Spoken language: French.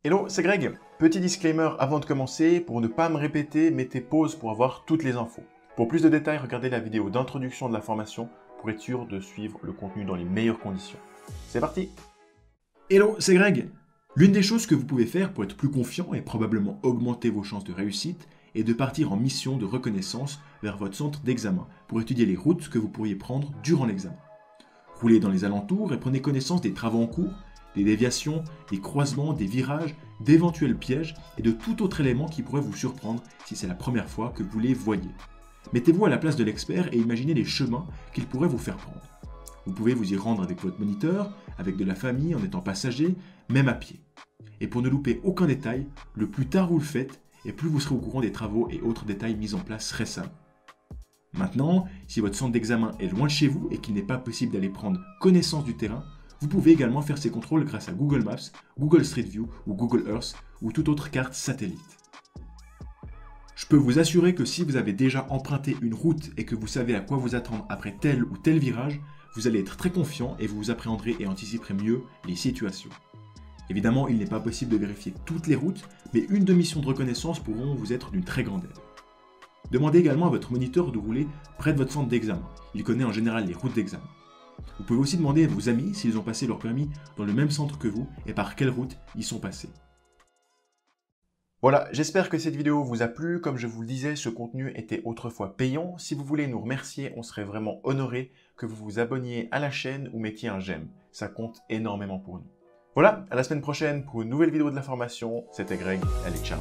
Hello, c'est Greg. Petit disclaimer avant de commencer, pour ne pas me répéter, mettez pause pour avoir toutes les infos. Pour plus de détails, regardez la vidéo d'introduction de la formation pour être sûr de suivre le contenu dans les meilleures conditions. C'est parti! Hello, c'est Greg. L'une des choses que vous pouvez faire pour être plus confiant et probablement augmenter vos chances de réussite est de partir en mission de reconnaissance vers votre centre d'examen pour étudier les routes que vous pourriez prendre durant l'examen. Roulez dans les alentours et prenez connaissance des travaux en cours, des déviations, des croisements, des virages, d'éventuels pièges et de tout autre élément qui pourrait vous surprendre si c'est la première fois que vous les voyez. Mettez-vous à la place de l'expert et imaginez les chemins qu'il pourrait vous faire prendre. Vous pouvez vous y rendre avec votre moniteur, avec de la famille, en étant passager, même à pied. Et pour ne louper aucun détail, le plus tard vous le faites, et plus vous serez au courant des travaux et autres détails mis en place récemment. Maintenant, si votre centre d'examen est loin de chez vous et qu'il n'est pas possible d'aller prendre connaissance du terrain, vous pouvez également faire ces contrôles grâce à Google Maps, Google Street View ou Google Earth ou toute autre carte satellite. Je peux vous assurer que si vous avez déjà emprunté une route et que vous savez à quoi vous attendre après tel ou tel virage, vous allez être très confiant et vous vous appréhenderez et anticiperez mieux les situations. Évidemment, il n'est pas possible de vérifier toutes les routes, mais une demi-mission de reconnaissance pourront vous être d'une très grande aide. Demandez également à votre moniteur de rouler près de votre centre d'examen. Il connaît en général les routes d'examen. Vous pouvez aussi demander à vos amis s'ils ont passé leur permis dans le même centre que vous et par quelle route ils sont passés. Voilà, j'espère que cette vidéo vous a plu. Comme je vous le disais, ce contenu était autrefois payant. Si vous voulez nous remercier, on serait vraiment honoré que vous vous abonniez à la chaîne ou mettiez un j'aime. Ça compte énormément pour nous. Voilà, à la semaine prochaine pour une nouvelle vidéo de la formation. C'était Greg, allez ciao!